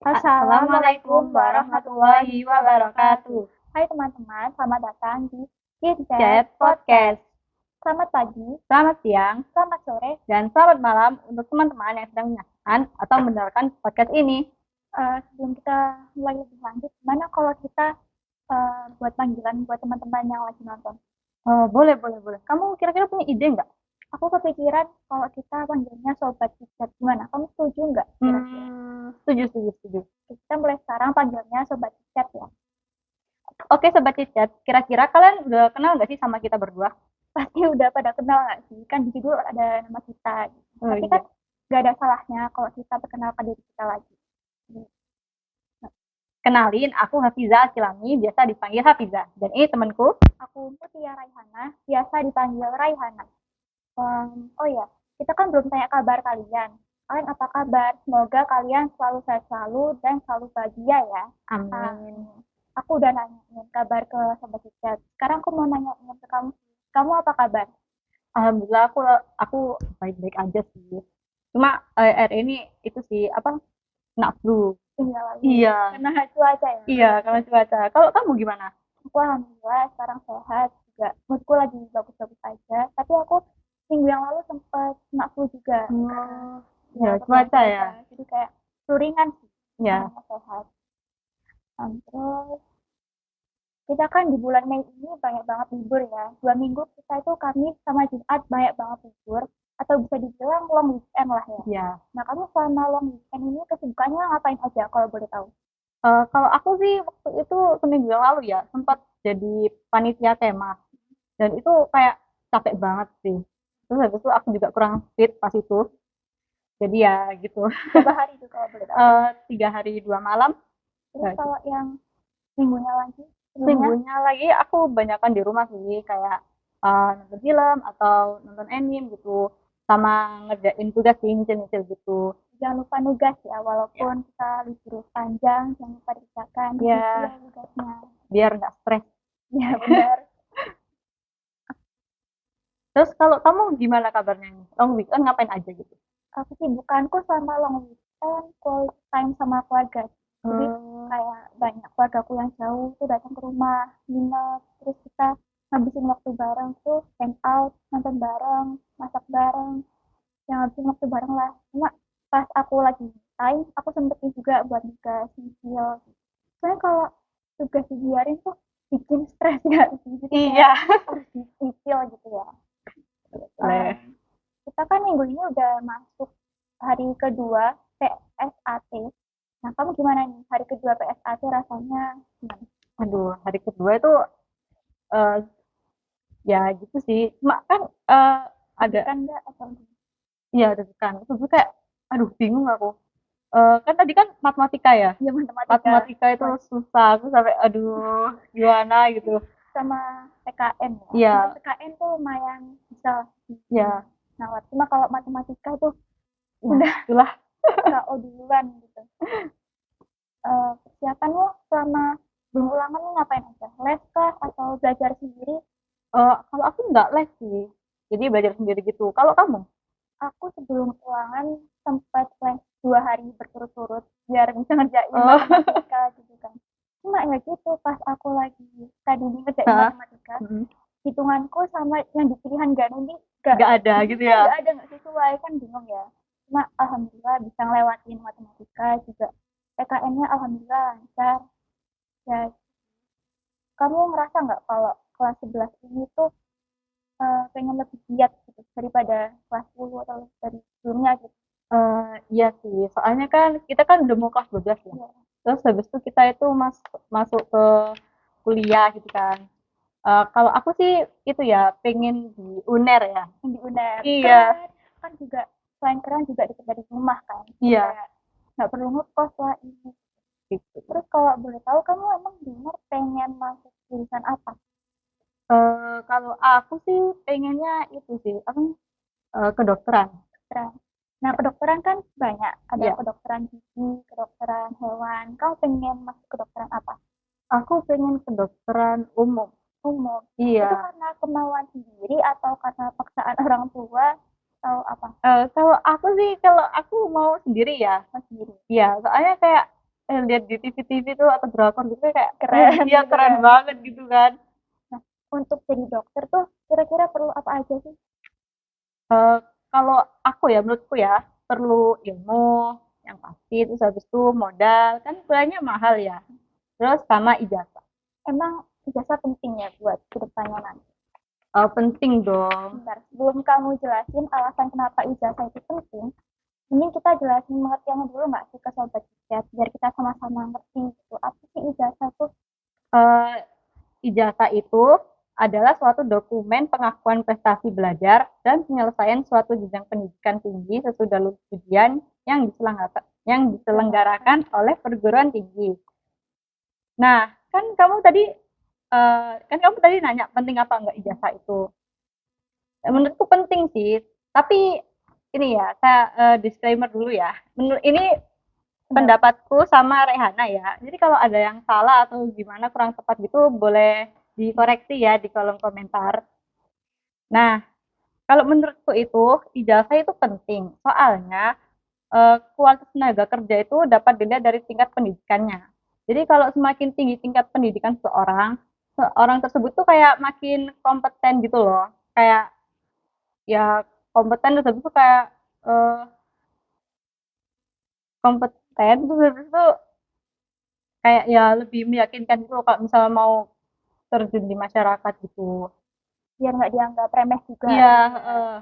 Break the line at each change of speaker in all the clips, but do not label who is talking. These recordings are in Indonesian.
Assalamualaikum warahmatullahi wabarakatuh.
Hai teman-teman, selamat datang di
Chat
KitChat
Podcast.
Selamat pagi,
Selamat siang
selamat sore.
dan selamat malam untuk teman-teman yang sedang menyaksikan atau mendengarkan podcast ini.
Sebelum kita mulai lebih lanjut, gimana kalau kita buat panggilan buat teman-teman yang lagi nonton?
Boleh, boleh, boleh. Kamu kira-kira punya ide nggak?
Aku kepikiran kalau kita panggilnya Sobat KitChat. Gimana? Kamu setuju nggak? Kira-kira?
Setuju, setuju, setuju.
Kita mulai sekarang panggilnya Sobat KitChat ya.
Oke, Sobat Chat, kira-kira kalian udah kenal nggak sih sama kita berdua?
Pasti udah pada kenal nggak sih? Kan di judul ada nama kita. Tapi
Iya.
kan nggak ada salahnya kalau kita perkenalkan diri kita lagi.
Kenalin, aku Hafiza Silami, biasa dipanggil Hafiza. Dan ini temanku.
Aku Mutia Raihana, biasa dipanggil Raihana. Oh ya, kita kan belum tanya kabar kalian. Kalian apa kabar? Semoga kalian selalu sehat selalu dan selalu bahagia ya.
Amin.
Aku udah nanyain kabar ke Sobat Cicet. Sekarang aku mau nanyain ke kamu. Kamu apa kabar?
Alhamdulillah aku baik-baik aja sih. Cuma hari ini itu sih apa? Kena flu.
Iya, lalu.
Iya.
Karena cuaca ya.
Iya, karena cuaca. Kalau kamu gimana?
Aku alhamdulillah sekarang sehat juga. Moodku lagi bagus-bagus aja. Tapi aku minggu yang lalu sempat kena flu juga.
Ya, cuaca ya.
Jadi kayak flu ringan sih.
Ya.
Sehat. Terus kita kan di bulan Mei ini banyak banget libur ya. 2 minggu kita itu Kamis sama Jumat banyak banget libur. Atau bisa dibilang long weekend lah ya.
Iya.
Nah kamu selama long weekend ini kesibukannya ngapain aja kalau boleh tahu?
Kalau aku sih waktu itu seminggu yang lalu ya sempat jadi panitia kemah dan itu kayak capek banget sih. Terus habis itu aku juga kurang fit pas itu. Jadi ya gitu.
Berapa hari itu kalau boleh tahu?
3 hari 2 malam.
Terus
Nah,
kalau yang minggunya lagi?
minggunya lagi aku banyakan di rumah sih kayak nonton film atau nonton anime gitu sama ngerjain tugas sih nyicil-nyicil gitu.
Jangan lupa nugas ya, walaupun kita libur panjang, jangan lupa dikerjakan.
Ya,
Nugasnya.
biar nggak stres.
Ya benar.
Terus kalau kamu gimana kabarnya nih? Long weekend ngapain aja gitu?
Kesibukanku selama long weekend, quality time sama keluarga. Jadi kayak banyak keluargaku yang jauh tuh datang ke rumah, nginep, terus kita ngabisin waktu bareng tuh, hangout, nonton bareng, masak bareng, yang ngabisin waktu bareng lah. Cuma pas aku lagi time, aku sempetin juga buat nugas, nyicil. Soalnya kalau tugas dibiarin tuh bikin stres gak sih? Jadi
Iya.
harus dicicil gitu ya.
Boleh.
Kita kan minggu ini udah masuk hari kedua PSAT. Nah, kamu gimana nih? Hari kedua PSAT rasanya gimana?
Aduh, hari kedua itu eh, ya gitu sih. Cuma kan ada
Kan enggak atau gimana?
ya deg-degan. Itu tuh kayak aduh bingung aku. Kan tadi kan matematika ya.
Ya matematika.
Matematika itu susah. Aku sampai aduh gimana gitu.
Sama PKN ya.
Iya.
PKN tuh lumayan bisa
Ya.
nawar. Cuma kalau matematika tuh
Udah itulah.
KO duluan gitu. Persiapanmu selama belum ulangan nih ngapain aja? Les kah atau belajar sendiri?
Kalau aku nggak les sih. Jadi belajar sendiri gitu. Kalau kamu?
Aku sebelum ulangan sempat les 2 hari berturut-turut biar bisa ngerjain
Oh.
matematika gitu kan. Cuma ya gitu pas aku lagi tadi ngerjain matematika, hitunganku sama yang di pilihan ganda ini
Nggak ada gitu ya?
Nggak ada, nggak sesuai, kan bingung ya. Cuma alhamdulillah bisa ngelewatin matematika juga. PKN-nya alhamdulillah lancar. Ya, kamu ngerasa nggak kalau kelas 11 ini tuh pengen lebih giat gitu daripada kelas 10 atau dari sebelumnya gitu?
Iya sih, soalnya kan kita kan udah mau kelas 12 ya.
Ya.
Terus habis itu kita itu masuk ke kuliah gitu kan. Kalau aku sih itu ya pengen di UNER ya.
Di UNER.
Iya.
Kan juga selain keren juga deket dari rumah kan.
Iya.
Nggak perlu ngekos lah ini.
Gitu.
Terus kalau boleh tahu kamu emang di UNER pengen masuk jurusan apa?
Kalau aku sih pengennya itu sih, apa kedokteran.
Kedokteran. Nah, kedokteran kan banyak. Ada
Iya.
kedokteran gigi, kedokteran hewan. Kamu pengen masuk kedokteran apa?
Aku pengen kedokteran umum.
Umum.
Iya.
Itu karena kemauan sendiri atau karena paksaan orang tua atau apa?
Kalau aku sih, kalau aku mau sendiri ya.
Mau sendiri.
Iya, soalnya kayak lihat di TV-TV tuh atau drakor gitu kayak
Keren
dia
gitu
keren
kan.
banget gitu kan.
Nah, untuk jadi dokter tuh kira-kira perlu apa aja sih?
Eh, Kalau aku ya, menurutku ya, perlu ilmu yang pasti, terus habis itu modal, kan kuliahnya mahal ya. Terus sama ijazah.
Emang ijazah penting ya buat kedepannya nanti?
Penting dong.
Bentar, sebelum kamu jelasin alasan kenapa ijazah itu penting, mending kita jelasin pengertiannya dulu nggak sih ke sobat chat, biar kita sama-sama ngerti gitu. Apa sih ijazah tuh?
Eh, Ijazah itu adalah suatu dokumen pengakuan prestasi belajar dan penyelesaian suatu jenjang pendidikan tinggi sesudah lulus ujian yang diselenggarakan oleh perguruan tinggi. Nah, kan kamu tadi nanya penting apa enggak ijazah itu. Menurutku penting sih, tapi ini ya, saya disclaimer dulu ya. Menurut ini
Pendapat.
pendapatku sama Rehana ya. Jadi kalau ada yang salah atau gimana kurang tepat gitu boleh dikoreksi ya di kolom komentar. Nah, kalau menurutku itu ijazah itu penting. Soalnya kualitas tenaga kerja itu dapat dilihat dari tingkat pendidikannya. Jadi kalau semakin tinggi tingkat pendidikan seseorang, seorang tersebut tuh kayak makin kompeten gitu loh. Kayak ya kompeten terus habis itu kayak eh, kompeten terus habis itu kayak ya lebih meyakinkan gitu loh kalau misalnya mau terjun di masyarakat gitu.
Biar nggak dianggap remeh juga
Iya,
gitu ya.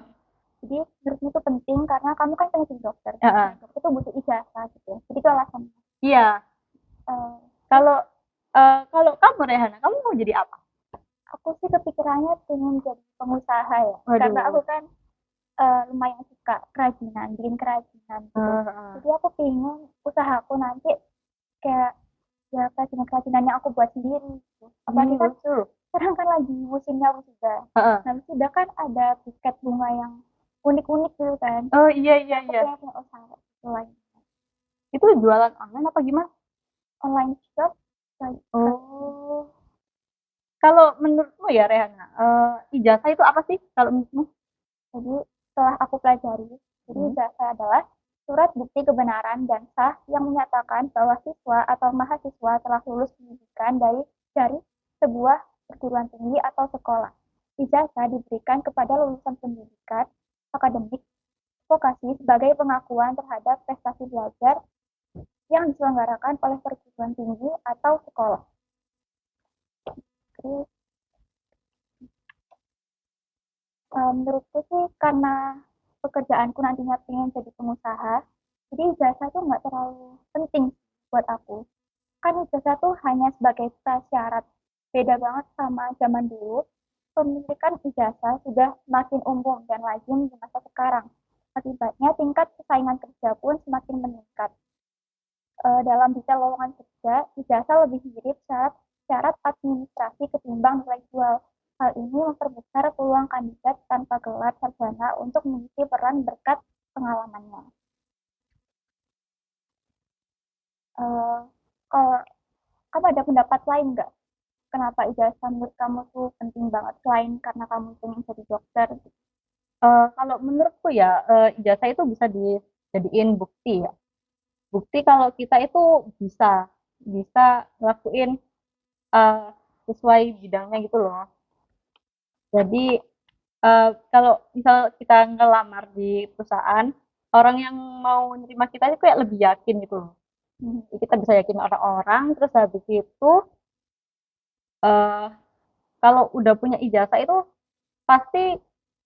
Jadi menurutmu itu penting karena kamu kan pengen jadi dokter.
heeh.
Dokter itu butuh ijazah gitu ya. Jadi itu alasannya.
Iya.
Terus
Kalau kalau kamu Rehana, kamu mau jadi apa?
aku sih kepikirannya pengen jadi pengusaha ya. Karena aku
Waduh.
kan lumayan suka kerajinan, bikin kerajinan gitu.
Heeh.
Jadi aku pengen usahaku nanti kayak ya kerajinan-kerajinan yang aku buat sendiri gitu. Apalagi kan
Lucu.
sekarang kan lagi musimnya wisuda.
Heeh.
Nah wisuda kan ada buket bunga yang unik-unik gitu kan.
Oh iya
Jadi
iya
aku
iya.
pengen punya usaha gitu lain.
Itu jualan online apa gimana?
Online shop kayak
Oh. Kalau menurutmu ya Rehana, ijazah itu apa sih kalau menurutmu?
jadi setelah aku pelajari, jadi
Hmm.
ijazah adalah surat bukti kebenaran dan sah yang menyatakan bahwa siswa atau mahasiswa telah lulus pendidikan dari sebuah perguruan tinggi atau sekolah. Ijazah diberikan kepada lulusan pendidikan akademik vokasi sebagai pengakuan terhadap prestasi belajar yang diselenggarakan oleh perguruan tinggi atau sekolah. Jadi, menurutku sih karena pekerjaanku nantinya pengen jadi pengusaha, jadi ijazah tuh nggak terlalu penting buat aku. Kan ijazah tuh hanya sebagai prasyarat. Beda banget sama zaman dulu, pemilikan ijazah sudah semakin umum dan lazim di masa sekarang. Akibatnya tingkat persaingan kerja pun semakin meningkat. Dalam detail lowongan kerja, ijazah lebih mirip syarat administrasi ketimbang nilai jual. Hal ini memperbesar peluang kandidat tanpa gelar sarjana untuk mengisi peran berkat pengalamannya. Eh, Kalau kamu ada pendapat lain nggak? Kenapa ijazah menurut kamu tuh penting banget selain karena kamu pengen jadi dokter?
Kalau menurutku ya, ijazah itu bisa dijadiin bukti ya. Bukti kalau kita itu bisa bisa ngelakuin eh, sesuai bidangnya gitu loh. Jadi kalau misal kita ngelamar di perusahaan, orang yang mau nerima kita itu kayak lebih yakin gitu loh.
Hmm.
Kita bisa yakin orang-orang, terus habis itu eh, kalau udah punya ijazah itu pasti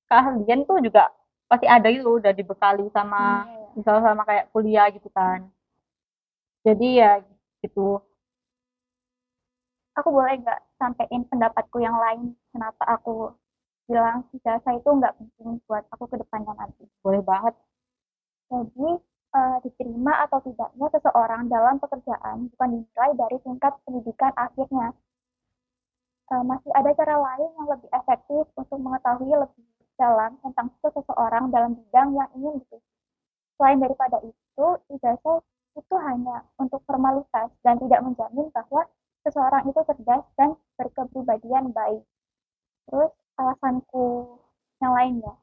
keahlian tuh juga pasti ada itu udah dibekali sama
Iya, ya.
misal sama kayak kuliah gitu kan. Jadi ya gitu.
Aku boleh nggak sampein pendapatku yang lain kenapa aku bilang ijazah itu nggak penting buat aku ke depannya nanti.
Boleh banget.
Jadi, diterima atau tidaknya seseorang dalam pekerjaan bukan dinilai dari tingkat pendidikan akhirnya. Masih ada cara lain yang lebih efektif untuk mengetahui lebih dalam tentang seseorang dalam bidang yang ingin dituju. Selain daripada itu, ijazah itu hanya untuk formalitas dan tidak menjamin bahwa seseorang itu cerdas dan berkepribadian baik. Terus alasanku yang lainnya,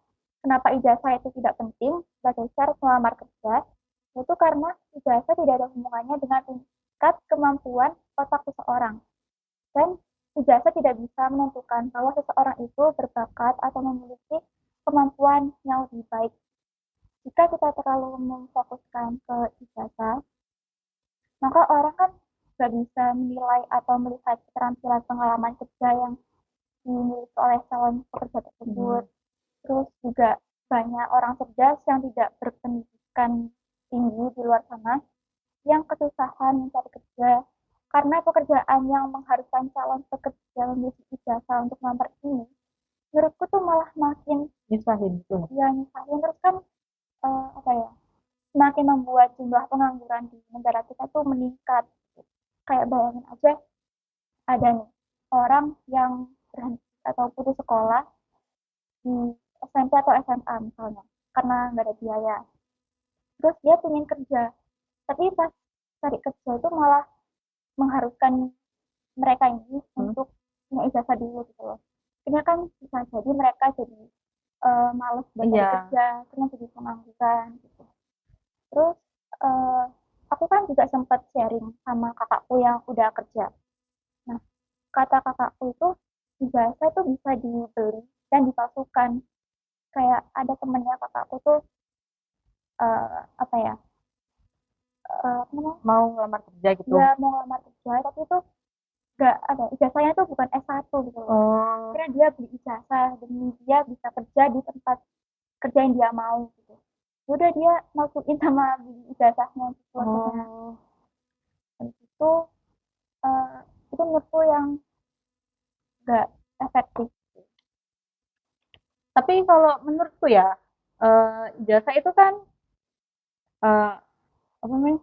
kenapa ijazah itu tidak penting sebagai syarat melamar kerja, itu karena ijazah tidak ada hubungannya dengan mengikat kemampuan otak seseorang. Dan ijazah tidak bisa menentukan bahwa seseorang itu berbakat atau memiliki kemampuan yang lebih baik. Jika kita terlalu memfokuskan ke ijazah, maka orang kan nggak bisa menilai atau melihat keterampilan pengalaman kerja yang dimiliki oleh calon pekerja tersebut. Terus juga banyak orang cerdas yang tidak berpendidikan tinggi di luar sana yang kesusahan mencari kerja karena pekerjaan yang mengharuskan calon pekerja memiliki ijazah untuk melamar ini, menurutku tuh malah makin
Nyusahin gitu.
ya nyusahin. Terus kan apa ya, semakin membuat jumlah pengangguran di negara kita tuh meningkat. Kayak bayangin aja, ada nih orang yang berhenti atau putus sekolah di SMP atau SMA misalnya karena nggak ada biaya. Terus dia pengen kerja, tapi pas cari kerja itu malah mengharuskan mereka ini untuk punya ijazah dulu gitu loh. Akhirnya kan bisa jadi mereka jadi males buat cari kerja, terus jadi pengangguran gitu. Terus aku kan juga sempat sharing sama kakakku yang udah kerja. Nah, kata kakakku itu ijazah itu bisa dibeli dan dipalsukan. Kayak ada temennya kakakku tuh apa ya,
Mau ngelamar kerja gitu.
dia mau ngelamar kerja tapi itu nggak ada ijazahnya tuh bukan S1 gitu loh. Karena dia beli ijazah demi dia bisa kerja di tempat kerja yang dia mau gitu. Udah dia masukin sama beli ijazahnya gitu akhirnya. Dan itu menurutku yang nggak efektif.
Tapi kalau menurutku ya, ijazah itu kan apa namanya?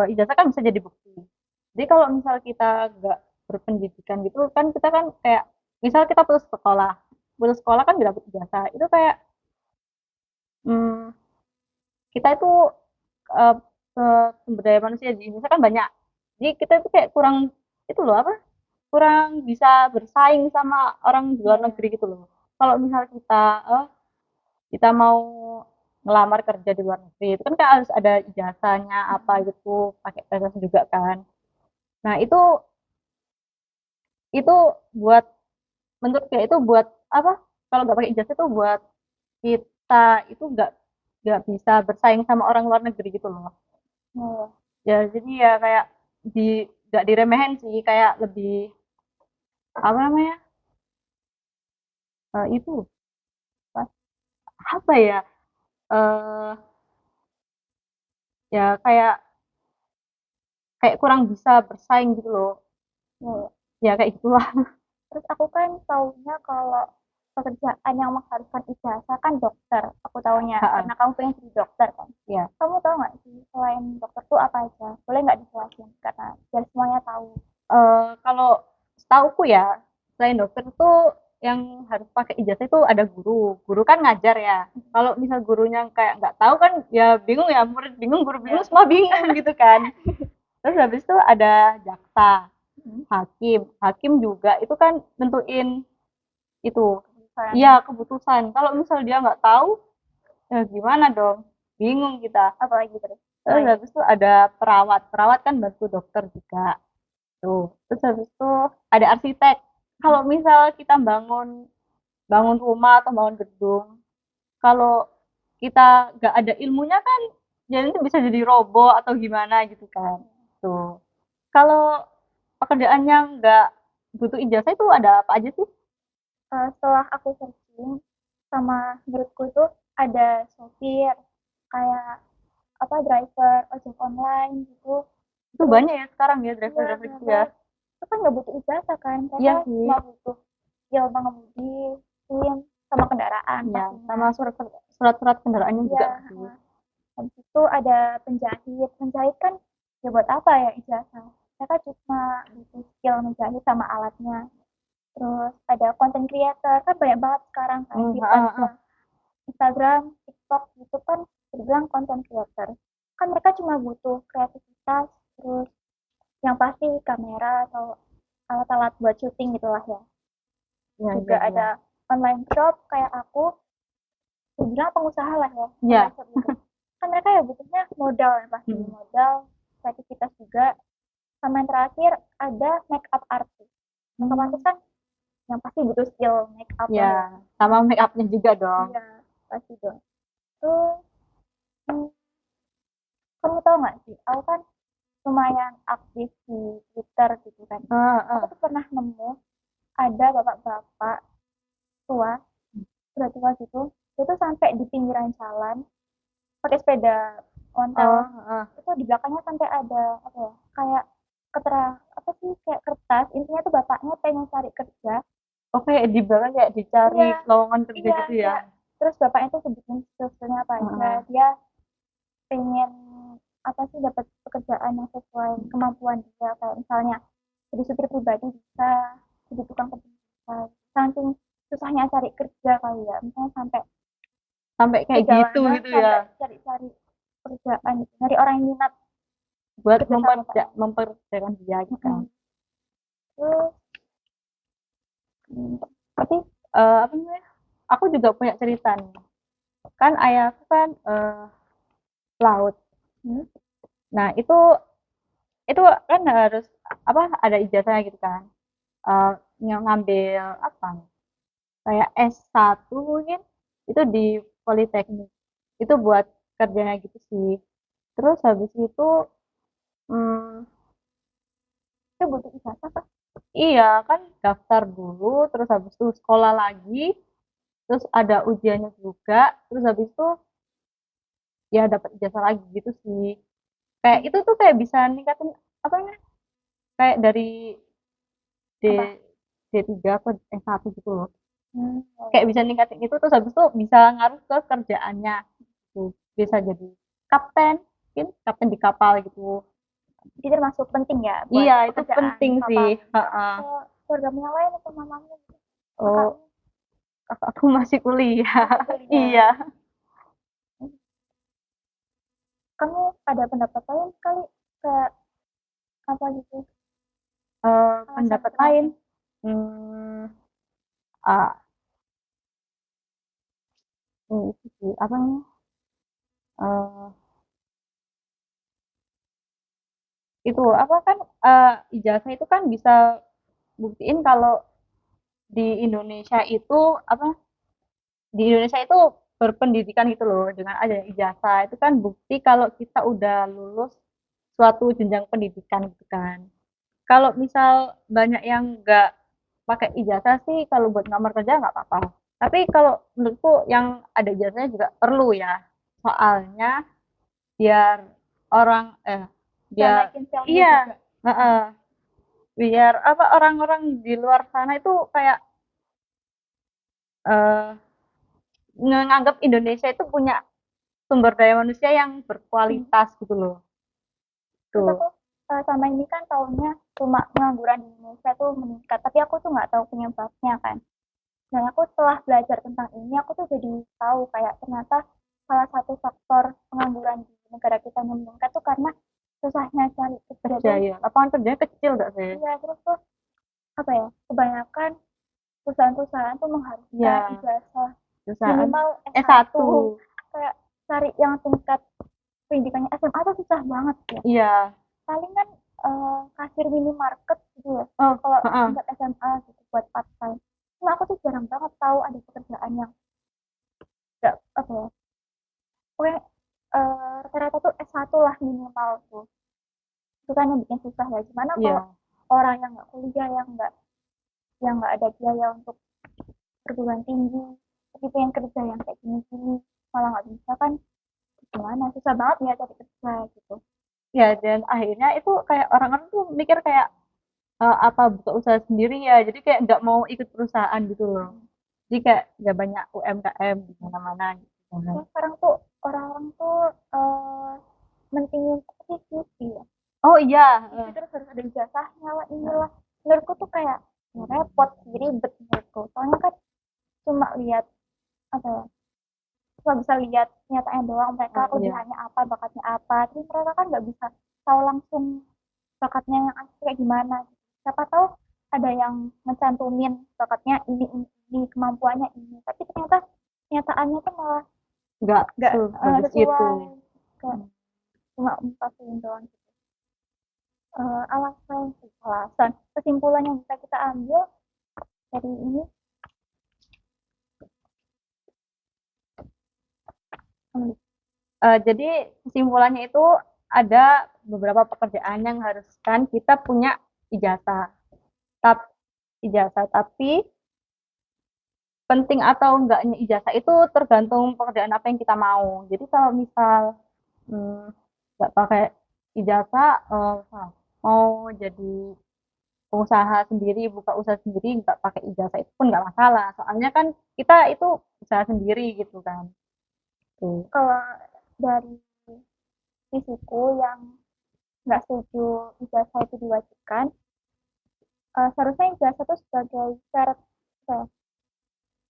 Ijazah kan bisa jadi bukti. Jadi kalau misal kita nggak berpendidikan gitu kan kita kan kayak misal kita putus sekolah kan nggak dapet ijazah. Itu kayak hmm, kita itu eh, sumber daya manusia di Indonesia kan banyak. Jadi kita itu kayak kurang itu loh apa? Kurang bisa bersaing sama orang di luar negeri gitu loh. Kalau misal kita mau ngelamar kerja di luar negeri itu kan harus ada ijazahnya apa gitu pakai tes juga kan. Nah itu buat menurut kayak itu buat apa? Kalau nggak pakai ijazah itu buat kita itu nggak bisa bersaing sama orang luar negeri gitu loh. Ya jadi ya kayak di nggak diremehin sih kayak lebih apa namanya itu apa ya eh ya kayak kayak kurang bisa bersaing gitu loh. Ya kayak gitulah.
Terus aku kan taunya kalau pekerjaan yang mengharuskan ijazah kan dokter. Aku taunya karena kamu pengen jadi dokter kan.
Ya.
Kamu tahu nggak sih selain dokter tuh apa aja? Boleh nggak dijelasin karena biar semuanya tahu.
Kalau setauku ya selain dokter tuh yang harus pakai ijazah itu ada guru. Guru kan ngajar ya. Kalau misal gurunya kayak nggak tahu kan ya bingung ya, murid bingung, guru bingung, semua bingung gitu kan. Terus habis itu ada jaksa, hakim. Hakim juga itu kan nentuin itu. Iya, keputusan. Kalau misal dia nggak tahu, ya gimana dong? Bingung kita.
Apalagi terus.
Terus habis itu ada perawat. Perawat kan bantu dokter juga. Tuh. Terus habis itu ada arsitek. Kalau misal kita bangun bangun rumah atau bangun gedung, kalau kita nggak ada ilmunya kan, jadi itu bisa jadi roboh atau gimana gitu kan. Tuh. Kalau pekerjaannya nggak butuh ijazah itu ada apa aja sih?
Setelah aku searching sama menurutku tuh ada sopir, kayak apa driver ojek online gitu.
Itu banyak ya sekarang ya driver-driver gitu ya.
Itu kan nggak butuh ijazah kan,
Iya
karena
sih.
cuma butuh skill mengemudi, SIM, sama kendaraan.
Ya, sama surat-surat kendaraannya juga sih.
Habis itu ada penjahit. Penjahit kan ya buat apa ya ijazah? Mereka cuma butuh skill menjahit sama alatnya. Terus ada content creator, kan banyak banget sekarang kan di platform Instagram, TikTok, YouTube kan dibilang content creator. Kan mereka cuma butuh kreativitas, terus yang pasti kamera atau alat-alat buat syuting gitulah ya. Juga ada online shop kayak aku, dibilang pengusaha lah ya.
Iya.
Kan mereka ya butuhnya modal ya pasti, modal kreativitas juga. Sama yang terakhir ada make up artist. Make up artist kan yang pasti butuh skill make up lah ya.
Ya, sama make upnya juga dong.
Iya, pasti dong. Terus hmm, kamu tahu nggak sih, aku kan lumayan aktif di Twitter gitu kan. Aku tuh pernah nemu ada bapak-bapak tua, udah tua gitu, itu sampai di pinggiran jalan pakai sepeda ontel. Itu di belakangnya sampai ada apa ya, kayak apa sih, kayak kertas, intinya tuh bapaknya pengen cari kerja.
Oke, di belakang kayak dicari
Iya,
lowongan kerja
iya,
gitu ya.
kayak terus bapaknya tuh sebutin skillsnya apa aja, dia pengen apa sih, dapat pekerjaan yang sesuai kemampuan dia, kayak misalnya jadi supir pribadi bisa, jadi tukang kebun bisa, saking susahnya cari kerja kali ya, misalnya
Sampai kayak gitu
perjalanan
gitu
sampai
ya.
cari-cari pekerjaan gitu, nyari orang yang minat
Buat
kerja sama bapaknya.
memperkerjakan dia gitu kan.
Terus
Tapi apa namanya? Aku juga punya cerita nih. Kan ayahku kan laut. Nah, itu kan harus apa, ada ijazahnya gitu kan. Ngambil apa? Kayak S1 mungkin itu di Politeknik. Itu buat kerjanya gitu sih. Terus habis itu hmm,
itu butuh ijazah kan?
iya kan daftar dulu, terus habis itu sekolah lagi, terus ada ujiannya juga, terus habis itu ya dapat ijazah lagi gitu sih. Kayak itu tuh kayak bisa ningkatin apa ya? Kayak dari D
Apa?
D3 ke S1 gitu loh.
Oh.
Kayak bisa ningkatin itu, terus habis itu bisa ngaruh ke kerjaannya gitu. Bisa jadi kapten, mungkin kapten di kapal gitu.
Jadi termasuk penting ya buat
Iya, itu
pekerjaan
penting sih.
kapal.
Heeh.
Keluargamu yang lain atau mamamu?
Oh,
Kakakmu
aku masih kuliah.
masih kuliah?
Iya.
Kamu ada pendapat lain kali, kayak apa gitu, alasan
Pendapat
kenapa?
lain. Hmm, ah, itu sih apa namanya? Eh, itu apa kan, ijazah itu kan bisa buktiin kalau di Indonesia itu apa, di Indonesia itu berpendidikan gitu loh, dengan adanya ijazah itu kan bukti kalau kita udah lulus suatu jenjang pendidikan gitu kan. Kalau misal banyak yang nggak pakai ijazah sih, kalau buat ngamar kerja nggak apa-apa, tapi kalau menurutku yang ada ijazahnya juga perlu ya, soalnya biar orang
Bisa
biar
naikin salary
iya,
juga.
heeh, biar apa, orang-orang di luar sana itu kayak eh, menganggap Indonesia itu punya sumber daya manusia yang berkualitas gitu loh.
Terus
Tuh.
aku sama ini kan tahunnya cuma pengangguran di Indonesia tuh meningkat, tapi aku tuh nggak tahu penyebabnya kan. Dan aku setelah belajar tentang ini, aku tuh jadi tahu kayak ternyata salah satu faktor pengangguran di negara kita yang meningkat tuh karena susahnya cari kerja
Kerja
tuh.
ya, lapangan kerjanya kecil gak sih?
Iya, terus tuh apa ya, kebanyakan perusahaan-perusahaan tuh mengharuskan
Iya,
ijazah
perusahaan
minimal S1.
S1.
Kayak cari yang tingkat pendidikannya SMA tuh susah banget ya.
Iya.
Paling kan kasir minimarket gitu ya,
Oh,
kalau
heeh.
tingkat SMA gitu buat part time. Cuma aku tuh jarang banget tahu ada pekerjaan yang nggak apa ya, pokoknya rata-rata tuh S1 lah minimal tuh. Itu kan yang bikin susah ya. Gimana kalau
Iya.
orang yang nggak kuliah, yang nggak ada biaya untuk perguruan tinggi, tapi pengen kerja yang kayak gini-gini, malah nggak bisa kan, gimana, susah banget ya cari kerja gitu.
Ya, dan akhirnya itu kayak orang-orang tuh mikir kayak apa buka usaha sendiri ya. Jadi kayak nggak mau ikut perusahaan gitu loh. Jadi kayak nggak banyak UMKM di mana-mana gitu.
Ya, sekarang tuh orang-orang tuh mentingin apa sih, CV ya.
Oh iya,
CV terus harus ada ijazahnya lah, inilah. Menurutku tuh kayak ya repot sih, ribet menurutku. Soalnya kan cuma lihat apa ya, cuma bisa lihat nyatanya doang, mereka
iya.
kelebihannya apa, bakatnya apa. Tapi mereka kan nggak bisa tahu langsung bakatnya yang asli kayak gimana. Siapa tahu ada yang mencantumin bakatnya ini, kemampuannya ini. Tapi ternyata kenyataannya tuh malah
Nggak
nggak
sebagus itu.
sesuai, kayak cuma pastiin doang. Alasan kesimpulan yang bisa kita ambil dari ini,
Jadi kesimpulannya itu ada beberapa pekerjaan yang haruskan kita punya ijazah. Tap, ijazah, tapi penting atau enggaknya ijazah itu tergantung pekerjaan apa yang kita mau. Jadi kalau misal nggak pakai ijazah, mau jadi pengusaha sendiri, buka usaha sendiri, nggak pakai ijazah itu pun nggak masalah. Soalnya kan kita itu usaha sendiri gitu kan. Tuh.
kalau dari sisiku yang nggak setuju ijazah itu diwajibkan, seharusnya ijazah itu sebagai syarat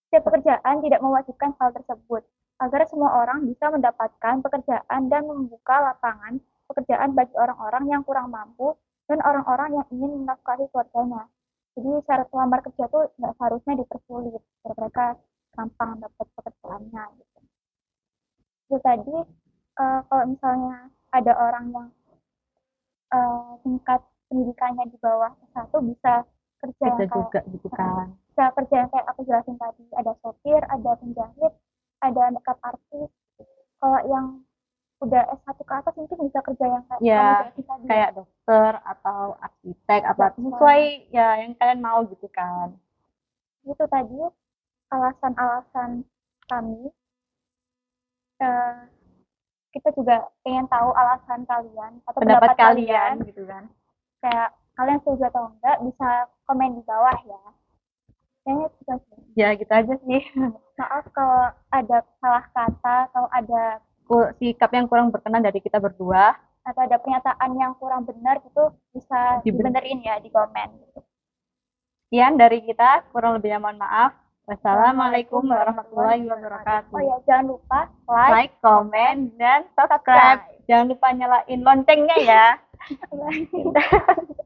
setiap pekerjaan tidak mewajibkan hal tersebut, agar semua orang bisa mendapatkan pekerjaan dan membuka lapangan pekerjaan bagi orang-orang yang kurang mampu dan orang-orang yang ingin menafkahi keluarganya. Jadi syarat lamar kerja itu nggak seharusnya dipersulit, biar mereka gampang dapat pekerjaannya. Gitu. Itu tadi kalau misalnya ada orang yang tingkat pendidikannya di bawah S1 bisa kerja
Bisa
yang kayak
juga gitu kan.
bisa kerja yang kayak aku jelasin tadi, ada sopir, ada penjahit, ada makeup artist. Kalau yang udah S1 ke atas mungkin bisa kerja yang kayak kamu
Ya
jelasin tadi ya.
kayak dokter atau arsitek apa
Jaksa.
sesuai ya yang kalian mau gitu kan.
Itu tadi alasan-alasan kami. Eh, kita juga pengen tahu alasan kalian atau
Pendapat
pendapat
kalian
kalian.
gitu kan.
Kayak kalian setuju atau enggak bisa komen di bawah ya. Kayaknya itu sih.
Ya gitu aja sih.
Maaf kalau ada salah kata atau ada
Sikap yang kurang berkenan dari kita berdua
pernyataan yang kurang benar gitu bisa dibenerin ya di komen gitu.
sekian dari kita, kurang lebihnya mohon maaf. Wassalamualaikum warahmatullahi
Oh
wabarakatuh.
ya, jangan lupa
Like, comment, dan subscribe. Jangan lupa nyalain loncengnya ya.
subscribe.